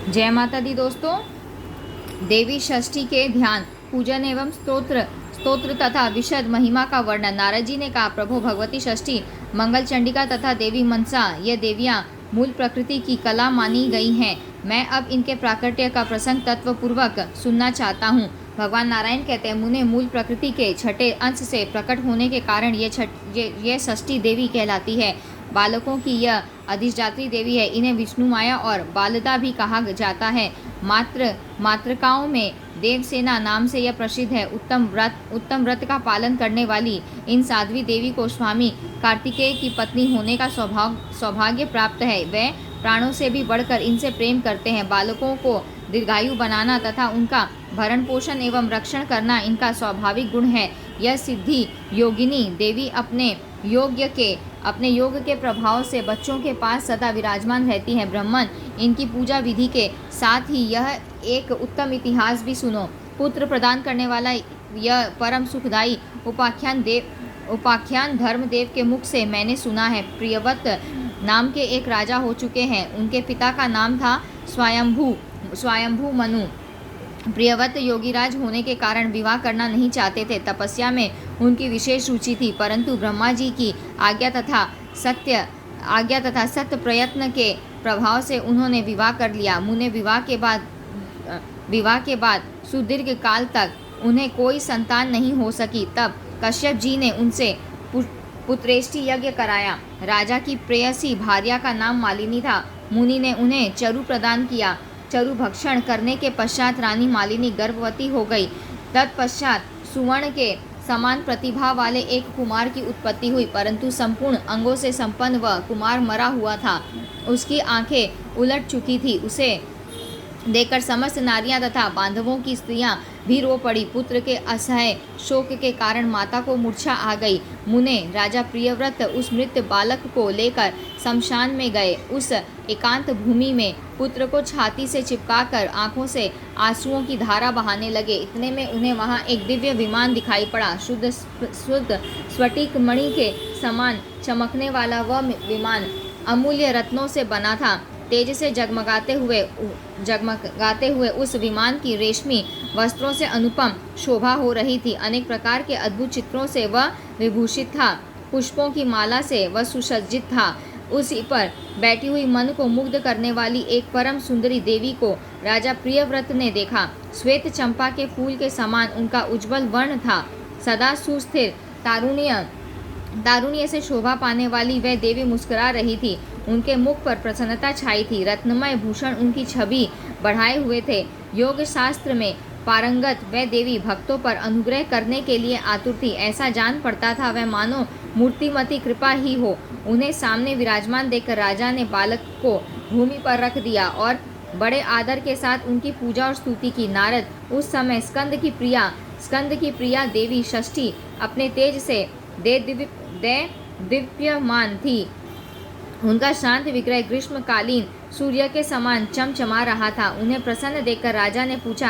जय माता दी दोस्तों। देवी षष्ठी के ध्यान, पूजन एवं स्तोत्र तथा विशद महिमा का वर्णन। नारद जी ने कहा, प्रभु भगवती षष्ठी, मंगल चंडिका तथा देवी मनसा, ये देवियां मूल प्रकृति की कला मानी गई हैं। मैं अब इनके प्राकट्य का प्रसंग तत्व पूर्वक सुनना चाहता हूँ। भगवान नारायण कहते हैं, मुने मूल प्रकृति के छठे अंश से प्रकट होने के कारण ये षष्ठी देवी कहलाती है। बालकों की यह अधिष्ठात्री देवी है। इन्हें विष्णु माया और बालदा भी कहा जाता है। मातृकाओं में देवसेना नाम से यह प्रसिद्ध है। उत्तम व्रत का पालन करने वाली इन साध्वी देवी को स्वामी कार्तिकेय की पत्नी होने का सौभाग्य प्राप्त है। वे प्राणों से भी बढ़कर इनसे प्रेम करते हैं। बालकों को दीर्घायु बनाना तथा उनका भरण पोषण एवं रक्षण करना इनका स्वाभाविक गुण है। यह सिद्धि योगिनी देवी अपने योग के प्रभाव से बच्चों के पास सदा विराजमान रहती हैं। ब्राह्मण इनकी पूजा विधि के साथ ही यह एक उत्तम इतिहास भी सुनो। पुत्र प्रदान करने वाला यह परम सुखदायी उपाख्यान धर्मदेव के मुख से मैंने सुना है। प्रियव्रत नाम के एक राजा हो चुके हैं। उनके पिता का नाम था स्वयंभू मनु। प्रियव्रत योगीराज होने के कारण विवाह करना नहीं चाहते थे। तपस्या में उनकी विशेष रुचि थी, परंतु ब्रह्मा जी की आज्ञा तथा सत्य प्रयत्न के प्रभाव से उन्होंने विवाह कर लिया। मुने विवाह के बाद सुदीर्घ काल तक उन्हें कोई संतान नहीं हो सकी। तब कश्यप जी ने उनसे पुत्रेष्टि यज्ञ कराया। राजा की प्रेयसी भार्या का नाम मालिनी था। मुनि ने उन्हें चरु प्रदान किया। चरु भक्षण करने के पश्चात रानी मालिनी गर्भवती हो गई। तत्पश्चात सुवर्ण के समान प्रतिभा वाले एक कुमार की उत्पत्ति हुई, परंतु संपूर्ण अंगों से संपन्न वह कुमार मरा हुआ था। उसकी आंखें उलट चुकी थी। उसे देखकर समस्त नारियां तथा बांधवों की स्त्रियां भी रो पड़ी। पुत्र के असह्य शोक के कारण माता को मूर्छा आ गई। मुने राजा प्रियव्रत उस मृत बालक को लेकर शमशान में गए। उस एकांत भूमि में पुत्र को छाती से चिपकाकर आंखों से आंसुओं की धारा बहाने लगे। इतने में उन्हें वहां एक दिव्य विमान दिखाई पड़ा। शुद्ध स्फटिक मणि के समान चमकने वाला वह विमान अमूल्य रत्नों से बना था। तेज से जगमगाते हुए उस विमान की रेशमी वस्त्रों से अनुपम शोभा हो रही थी। अनेक प्रकार के अद्भुत चित्रों से वह विभूषित था। पुष्पों की माला से वह सुसज्जित था। उसी पर बैठी हुई मन को मुग्ध करने वाली एक परम सुंदरी देवी को राजा प्रियव्रत ने देखा। श्वेत चंपा के फूल के समान उनका उज्ज्वल वर्ण था। सदा सुस्थिर तारुण्य से शोभा पाने वाली वह देवी मुस्कुरा रही थी। उनके मुख पर प्रसन्नता छाई थी। रत्नमय भूषण उनकी छवि बढ़ाए हुए थे। योग शास्त्र में पारंगत वह देवी भक्तों पर अनुग्रह करने के लिए आतुर थी। ऐसा जान पड़ता था वह मानो मूर्तिमती कृपा ही हो। उन्हें सामने विराजमान देखकर राजा ने बालक को भूमि पर रख दिया और बड़े आदर के साथ उनकी पूजा और स्तुति की। नारद उस समय स्कंद की प्रिया देवी षष्ठी अपने तेज से दिव्यमान थी। उनका शांत विग्रह ग्रीष्मकालीन सूर्य के समान चमचमा रहा था। उन्हें प्रसन्न देखकर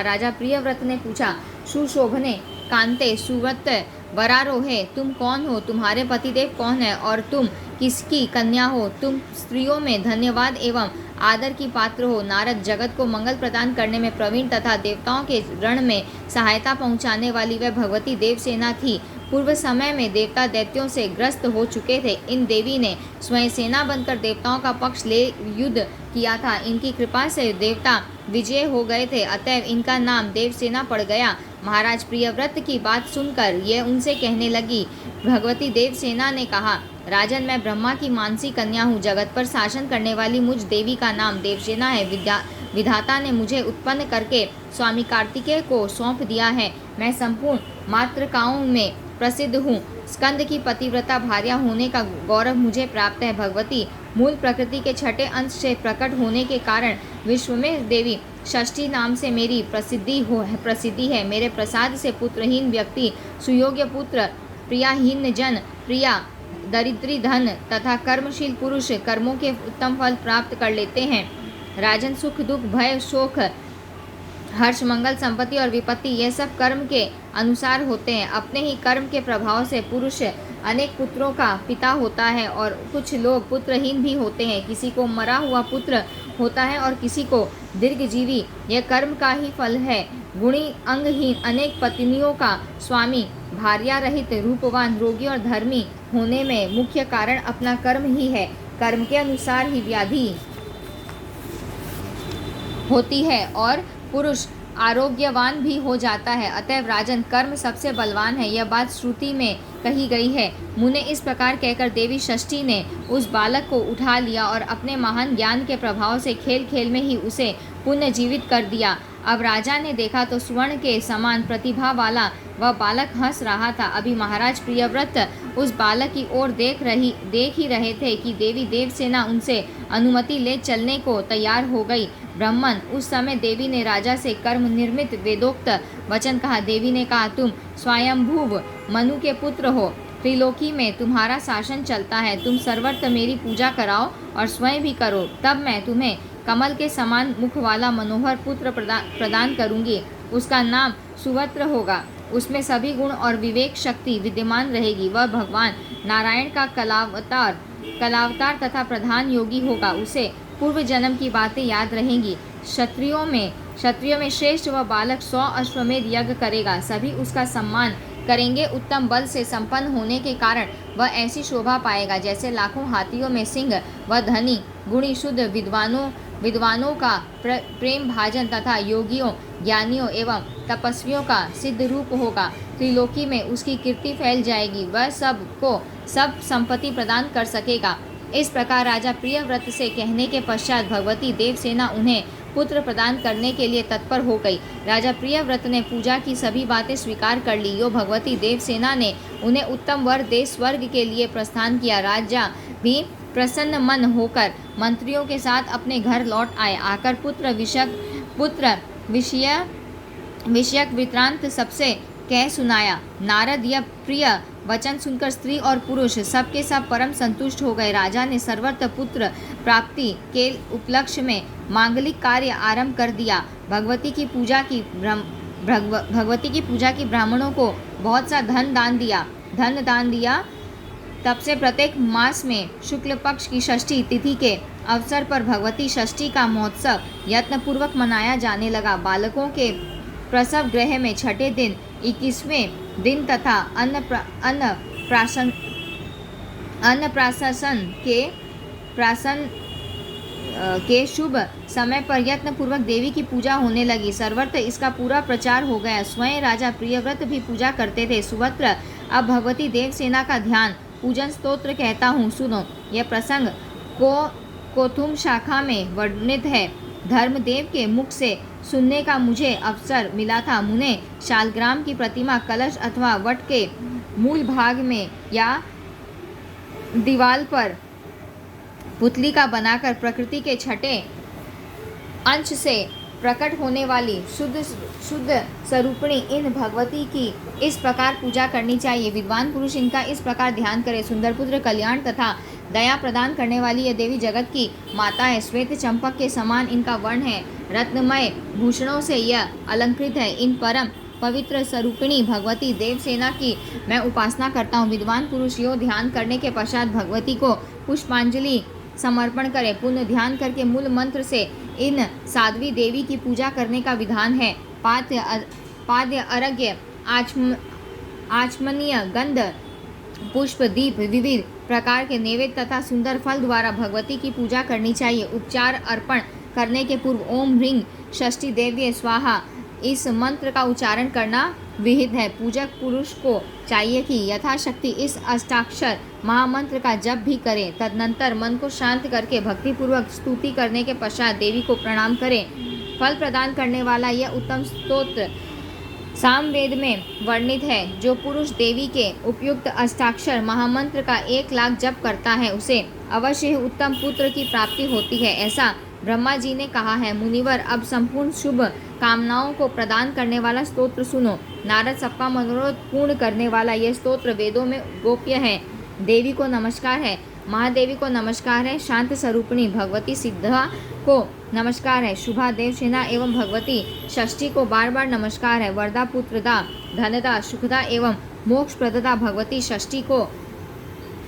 राजा प्रियव्रत ने पूछा, सुशोभने कांते सुव्रत वरारोहे, तुम कौन हो? तुम्हारे पतिदेव कौन है और तुम किसकी कन्या हो? तुम स्त्रियों में धन्यवाद एवं आदर की पात्र हो। नारद, जगत को मंगल प्रदान करने में प्रवीण तथा देवताओं के रण में सहायता पहुंचाने वाली वह भगवती देवसेना थी। पूर्व समय में देवता दैत्यों से ग्रस्त हो चुके थे। इन देवी ने स्वयं सेना बनकर देवताओं का पक्ष ले युद्ध किया था। इनकी कृपा से देवता विजय हो गए थे, अतएव इनका नाम देवसेना पड़ गया। महाराज प्रियव्रत की बात सुनकर यह उनसे कहने लगी। भगवती देवसेना ने कहा, राजन, मैं ब्रह्मा की मानसी कन्या हूँ। जगत पर शासन करने वाली मुझ देवी का नाम देवसेना है। विधाता ने मुझे उत्पन्न करके स्वामी कार्तिकेय को सौंप दिया है। मैं संपूर्ण मातृकाओं में प्रसिद्ध हूँ। स्कंद की पतिव्रता भार्या होने का गौरव मुझे प्राप्त है। भगवती मूल प्रकृति के छठे अंश से प्रकट होने के कारण विश्व में देवी षष्ठी नाम से मेरी प्रसिद्धि है। मेरे प्रसाद से पुत्रहीन व्यक्ति सुयोग्य पुत्र, प्रियाहीन जन प्रिया, दरिद्री धन तथा कर्मशील पुरुष कर्मों के उत्तम फल प्राप्त कर लेते हैं। राजन, सुख दुख भय शोक हर्ष मंगल संपत्ति और विपत्ति ये सब कर्म के अनुसार होते हैं। अपने ही कर्म के प्रभाव से पुरुष अनेक पुत्रों का पिता होता है और कुछ लोग पुत्रहीन भी होते हैं। किसी को मरा हुआ पुत्र होता है और किसी को दीर्घजीवी। यह कर्म का ही फल है। गुणी अंगहीन अनेक पत्नियों का स्वामी, भार्या रहित, रूपवान, रोगी और धर्मी होने में मुख्य कारण अपना कर्म ही है। कर्म के अनुसार ही व्याधि होती है और पुरुष आरोग्यवान भी हो जाता है। अतएव राजन, कर्म सबसे बलवान है, यह बात श्रुति में कही गई है। मुने इस प्रकार कहकर देवी षष्ठी ने उस बालक को उठा लिया और अपने महान ज्ञान के प्रभाव से खेल खेल में ही उसे पुनर्जीवित कर दिया। अब राजा ने देखा तो स्वर्ण के समान प्रतिभा वाला वह बालक हंस रहा था। अभी महाराज प्रियव्रत उस बालक की ओर देख ही रहे थे कि देवी देवसेना उनसे अनुमति ले चलने को तैयार हो गई। ब्राह्मण, उस समय देवी ने राजा से कर्म निर्मित वेदोक्त वचन कहा। देवी ने कहा, तुम स्वयंभुव मनु के पुत्र हो, त्रिलोकी में तुम्हारा शासन चलता है। तुम सर्वत्र मेरी पूजा कराओ और स्वयं भी करो, तब मैं तुम्हें कमल के समान मुख वाला मनोहर पुत्र प्रदान करूंगी। उसका नाम सुवत्र होगा। उसमें सभी गुण और विवेक शक्ति विद्यमान रहेगी। वह भगवान नारायण का कलावतार तथा प्रधान योगी होगा। उसे पूर्व जन्म की बातें याद रहेंगी। क्षत्रियों में श्रेष्ठ वह बालक 100 अश्वमेध यज्ञ करेगा। सभी उसका सम्मान करेंगे। उत्तम बल से संपन्न होने के कारण वह ऐसी शोभा पाएगा जैसे लाखों हाथियों में सिंह। वह धनी, गुणी, शुद्ध, विद्वानों का प्रेम भाजन तथा योगियों, ज्ञानियों एवं तपस्वियों का सिद्ध रूप होगा। त्रिलोकी में उसकी कीर्ति फैल जाएगी। वह सबको सब संपत्ति प्रदान कर सकेगा। इस प्रकार राजा प्रियव्रत से कहने के पश्चात भगवती देवसेना उन्हें पुत्र प्रदान करने के लिए तत्पर हो गई। राजा प्रियव्रत ने पूजा की सभी बातें स्वीकार कर ली। यो भगवती देवसेना ने उन्हें उत्तम वर दे स्वर्ग के लिए प्रस्थान किया। राजा भी प्रसन्न मन होकर मंत्रियों के साथ अपने घर लौट आए। आकर पुत्र विषयक वृत्तांत सबसे कह सुनाया। नारद यह प्रिय वचन सुनकर स्त्री और पुरुष सबके सब परम संतुष्ट हो गए। राजा ने सर्वत्र पुत्र प्राप्ति के उपलक्ष्य में मांगलिक कार्य आरंभ कर दिया। भगवती की पूजा की ब्राह्मणों को बहुत सा धन दान दिया। तब से प्रत्येक मास में शुक्ल पक्ष की षष्ठी तिथि के अवसर पर भगवती षष्ठी का महोत्सव यत्नपूर्वक मनाया जाने लगा। बालकों के प्रसव गृह में छठे दिन, 21वें दिन तथा अन्नप्राशन के शुभ समय पर यत्नपूर्वक देवी की पूजा होने लगी। सर्वत्र इसका पूरा प्रचार हो गया। स्वयं राजा प्रियव्रत भी पूजा करते थे। सुवत्र, अब भगवती देवसेना का ध्यान पूजन स्तोत्र कहता हूँ, सुनो। यह प्रसंग कोथुम शाखा में वर्णित है। धर्मदेव के मुख से सुनने का मुझे अवसर मिला था। मुने शालग्राम की प्रतिमा कलश अथवा वट के मूल भाग में या दीवाल पर पुतली का बनाकर प्रकृति के छठे अंश से प्रकट होने वाली शुद्ध स्वरूपिणी इन भगवती की इस प्रकार पूजा करनी चाहिए। विद्वान पुरुष इनका इस प्रकार ध्यान करे। सुंदर पुत्र, कल्याण तथा दया प्रदान करने वाली यह देवी जगत की माता है। श्वेत चंपक के समान इनका वर्ण है। रत्नमय भूषणों से यह अलंकृत है। इन परम पवित्र स्वरूपिणी भगवती देवसेना की मैं उपासना करता हूँ। विद्वान पुरुष यो ध्यान करने के पश्चात भगवती को पुष्पांजलि समर्पण करे। पुण्य ध्यान करके मूल मंत्र से इन साध्वी देवी की पूजा करने का विधान है। पाद्य अर्घ्य, आचमनीय, गंध, पुष्प, दीप, विविध प्रकार के नैवेद्य तथा सुंदर फल द्वारा भगवती की पूजा करनी चाहिए। उपचार अर्पण करने के पूर्व ओम ह्रीं षष्ठी देव्ये स्वाहा इस मंत्र का उच्चारण करना विहित है। पूजक पुरुष को चाहिए कि यथाशक्ति इस अष्टाक्षर महामंत्र का जप भी करें। तदनंतर मन को शांत करके भक्तिपूर्वक स्तुति करने के पश्चात देवी को प्रणाम करें। फल प्रदान करने वाला यह उत्तम स्तोत्र सामवेद में वर्णित है। जो पुरुष देवी के उपयुक्त अष्टाक्षर महामंत्र का 1 लाख जप करता है उसे अवश्य ही उत्तम पुत्र की प्राप्ति होती है, ऐसा ब्रह्मा जी ने कहा है। मुनिवर, अब संपूर्ण शुभ कामनाओं को प्रदान करने वाला स्तोत्र सुनो। नारद, सबका मनोरथ पूर्ण करने वाला यह स्तोत्र वेदों में गोप्य है। देवी को नमस्कार है, महादेवी को नमस्कार है, शांत स्वरूपिणी भगवती सिद्धा को नमस्कार है, शुभा देवसेना एवं भगवती षष्ठी को बार बार नमस्कार है, वरदा, पुत्रदा, धनदा, सुखदा एवं मोक्ष प्रददा भगवती षष्ठी को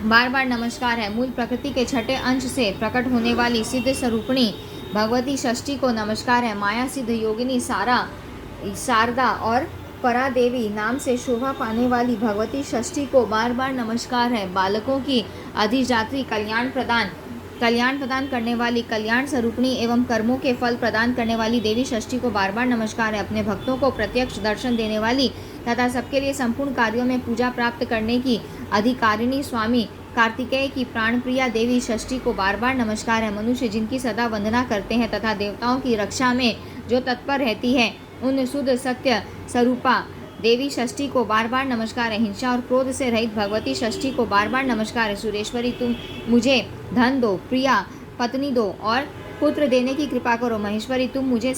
बार बार नमस्कार है। मूल प्रकृति के छठे अंश से प्रकट होने वाली सिद्ध स्वरूपिणी भगवती षष्ठी को नमस्कार है। माया सिद्ध योगिनी शारदा और परा देवी नाम से शोभा पाने वाली भगवती षष्ठी को बार बार नमस्कार है। बालकों की अधिष्ठात्री, कल्याण प्रदान करने वाली, कल्याण स्वरूपिणी एवं कर्मों के फल प्रदान करने वाली देवी षष्ठी को बार बार नमस्कार है। अपने भक्तों को प्रत्यक्ष दर्शन देने वाली तथा सबके लिए संपूर्ण कार्यों में पूजा प्राप्त करने की अधिकारिणी स्वामी कार्तिकेय की प्राणप्रिया देवी षष्ठी को बार बार नमस्कार है। मनुष्य जिनकी सदा वंदना करते हैं तथा देवताओं की रक्षा में जो तत्पर रहती है, उन शुद्ध सत्य स्वरूपा देवी षष्ठी को बार बार नमस्कार है। हिंसा और क्रोध से रहित भगवती षष्ठी को बार बार नमस्कार है। सुरेश्वरी, तुम मुझे धन दो, प्रिया पत्नी दो और पुत्र देने की कृपा करो। महेश्वरी, तुम मुझे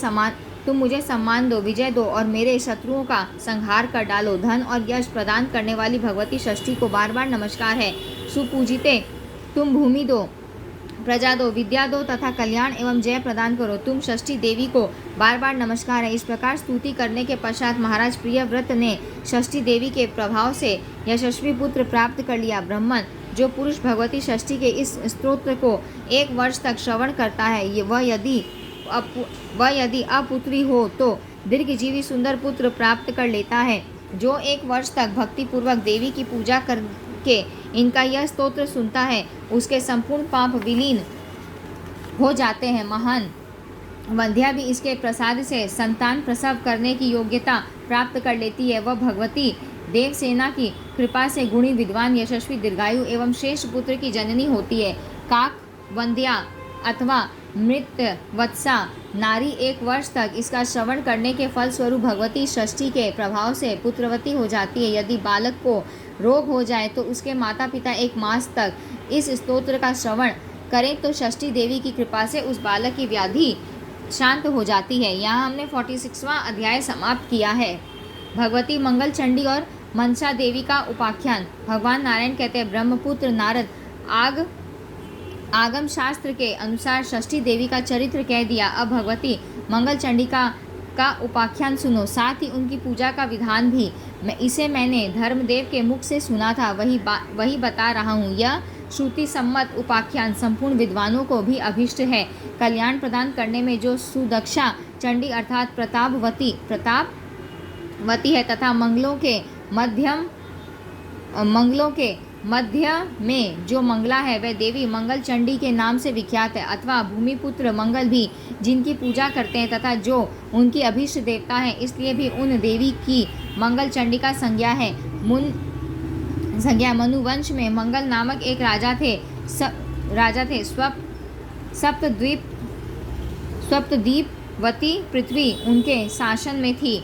सम्मान दो, विजय दो और मेरे शत्रुओं का संहार कर डालो। धन और यश प्रदान करने वाली भगवती षष्ठी को बार बार नमस्कार है। सुपूजिते, तुम भूमि दो, प्रजा दो, विद्या दो तथा कल्याण एवं जय प्रदान करो। तुम षष्ठी देवी को बार बार नमस्कार है। इस प्रकार स्तुति करने के पश्चात महाराज प्रियव्रत ने षष्ठी देवी के प्रभाव से यशस्वी पुत्र प्राप्त कर लिया। ब्राह्मण जो पुरुष भगवती षष्ठी के इस स्तोत्र को 1 वर्ष तक श्रवण करता है, वह यदि अपुत्री हो तो दीर्घजीवी सुंदर पुत्र प्राप्त कर लेता है। जो 1 वर्ष तक भक्ति पूर्वक देवी की पूजा करके इनका यह स्तोत्र सुनता है, उसके संपूर्ण पाप विलीन हो जाते हैं। महान वंध्या भी इसके प्रसाद से संतान प्रसव करने की योग्यता प्राप्त कर लेती है। वह भगवती देवसेना की कृपा से गुणी, विद्वान, यशस्वी, दीर्घायु एवं श्रेष्ठ पुत्र की जननी होती है। काक वंध्या अथवा मृत वत्सा नारी 1 वर्ष तक इसका श्रवण करने के फलस्वरूप भगवती षष्ठी के प्रभाव से पुत्रवती हो जाती है। यदि बालक को रोग हो जाए तो उसके माता पिता 1 मास तक इस स्तोत्र का श्रवण करें तो षष्ठी देवी की कृपा से उस बालक की व्याधि शांत हो जाती है। यहाँ हमने 46वां अध्याय समाप्त किया है। भगवती मंगल चंडी और मनसा देवी का उपाख्यान। भगवान नारायण कहते हैं, ब्रह्मपुत्र नारद आगम शास्त्र के अनुसार षष्ठी देवी का चरित्र कह दिया। अब भगवती मंगल चंडिका का उपाख्यान सुनो, साथ ही उनकी पूजा का विधान भी। मैंने धर्मदेव के मुख से सुना था, वही बता रहा हूँ। यह श्रुति सम्मत उपाख्यान संपूर्ण विद्वानों को भी अभिष्ट है। कल्याण प्रदान करने में जो सुदक्षा चंडी अर्थात प्रतापवती है तथा मंगलों के मध्य में जो मंगला है, वह देवी मंगल चंडी के नाम से विख्यात है। अथवा भूमिपुत्र मंगल भी जिनकी पूजा करते हैं तथा जो उनकी अभीष्ट देवता है, इसलिए भी उन देवी की मंगल चंडी का संज्ञा है। मनुवंश में मंगल नामक एक राजा थे। सप्तद्वीपवती पृथ्वी उनके शासन में थी।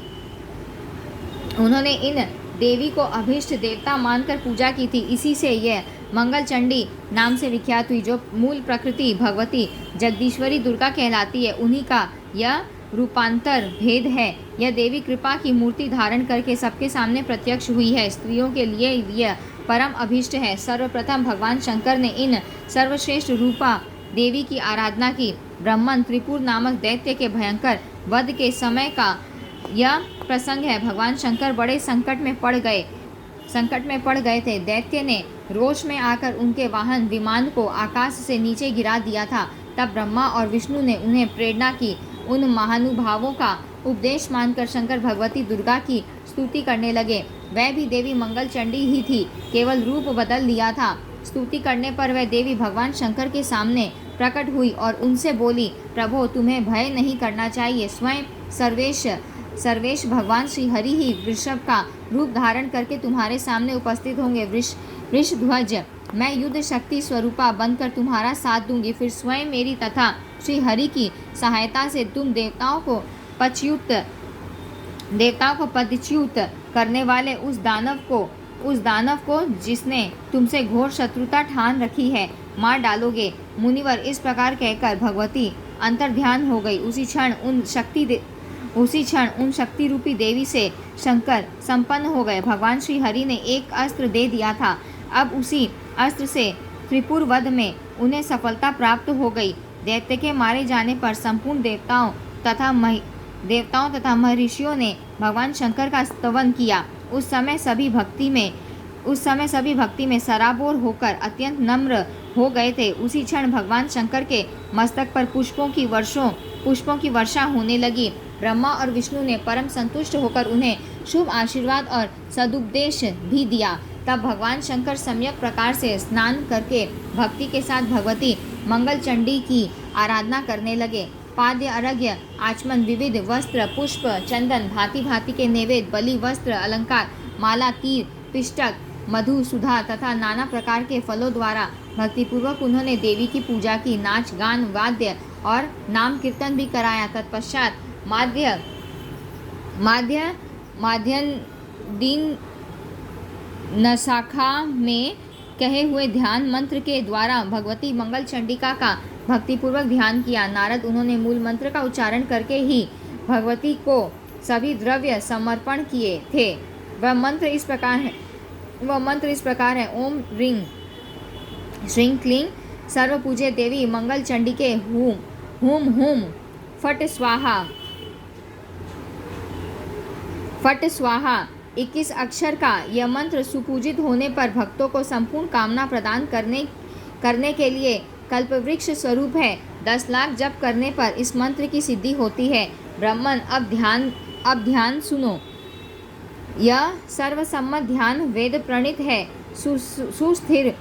उन्होंने इन देवी को अभीष्ट देवता मानकर पूजा की थी। इसी से यह मंगल चंडी नाम से विख्यात हुई। जो मूल प्रकृति भगवती जगदीश्वरी दुर्गा कहलाती है, उन्हीं का यह रूपांतर भेद है। यह देवी कृपा की मूर्ति धारण करके सबके सामने प्रत्यक्ष हुई है। स्त्रियों के लिए यह परम अभीष्ट है। सर्वप्रथम भगवान शंकर ने इन सर्वश्रेष्ठ रूपा देवी की आराधना की। ब्रह्मन त्रिपुर नामक दैत्य के भयंकर वध के समय का यह प्रसंग है। भगवान शंकर बड़े संकट में पड़ गए थे। दैत्य ने रोष में आकर उनके वाहन विमान को आकाश से नीचे गिरा दिया था। तब ब्रह्मा और विष्णु ने उन्हें प्रेरणा की। उन महानुभावों का उपदेश मानकर शंकर भगवती दुर्गा की स्तुति करने लगे। वह भी देवी मंगल चंडी ही थी, केवल रूप बदल दिया था। स्तुति करने पर वह देवी भगवान शंकर के सामने प्रकट हुई और उनसे बोली, प्रभो, तुम्हें भय नहीं करना चाहिए। स्वयं सर्वेश भगवान श्री हरि ही वृषभ का रूप धारण करके तुम्हारे सामने उपस्थित होंगे। वृषध्वज, मैं युद्ध शक्ति स्वरूपा बनकर तुम्हारा साथ दूंगी। फिर स्वयं मेरी तथा श्री हरि की सहायता से तुम देवताओं को पदच्युत करने वाले उस दानव को जिसने तुमसे घोर शत्रुता ठान रखी है, मार डालोगे। मुनिवर, इस प्रकार कहकर भगवती अंतर्ध्यान हो गई। उसी क्षण उन शक्ति रूपी देवी से शंकर संपन्न हो गए। भगवान श्री हरि ने एक अस्त्र दे दिया था। अब उसी अस्त्र से त्रिपुर वध में उन्हें सफलता प्राप्त हो गई। दैत्य के मारे जाने पर संपूर्ण देवताओं तथा महर्षियों ने भगवान शंकर का स्तवन किया। उस समय सभी भक्ति में उस समय सभी भक्ति में सराबोर होकर अत्यंत नम्र हो गए थे। उसी क्षण भगवान शंकर के मस्तक पर पुष्पों की वर्षा होने लगी। ब्रह्मा और विष्णु ने परम संतुष्ट होकर उन्हें शुभ आशीर्वाद और सदुपदेश भी दिया। तब भगवान शंकर सम्यक प्रकार से स्नान करके भक्ति के साथ भगवती मंगल चंडी की आराधना करने लगे। पाद्य अर्घ्य आचमन विविध वस्त्र पुष्प चंदन भांति भांति के नैवेद्य बलि वस्त्र अलंकार माला तीर पिष्टक मधु सुधा तथा नाना प्रकार के फलों द्वारा भक्तिपूर्वक उन्होंने देवी की पूजा की। नाच गान वाद्य और नाम कीर्तन भी कराया। तत्पश्चात माध्य दिन नशाखा में कहे हुए ध्यान मंत्र के द्वारा भगवती मंगल चंडिका का भक्तिपूर्वक ध्यान किया। नारद उन्होंने मूल मंत्र का उच्चारण करके ही भगवती को सभी द्रव्य समर्पण किए थे। वह मंत्र इस प्रकार है ओम ह्रीं श्रीं क्लीं सर्वपूज्य देवी मंगल चंडिके हुम हुम फट स्वाहा 21 अक्षर का यह मंत्र सुपूजित होने पर भक्तों को संपूर्ण कामना प्रदान करने के लिए कल्पवृक्ष स्वरूप है। 10 लाख जप करने पर इस मंत्र की सिद्धि होती है। ब्राह्मण अब ध्यान सुनो। यह सर्वसम्मत ध्यान वेद प्रणीत है। सुस्थिर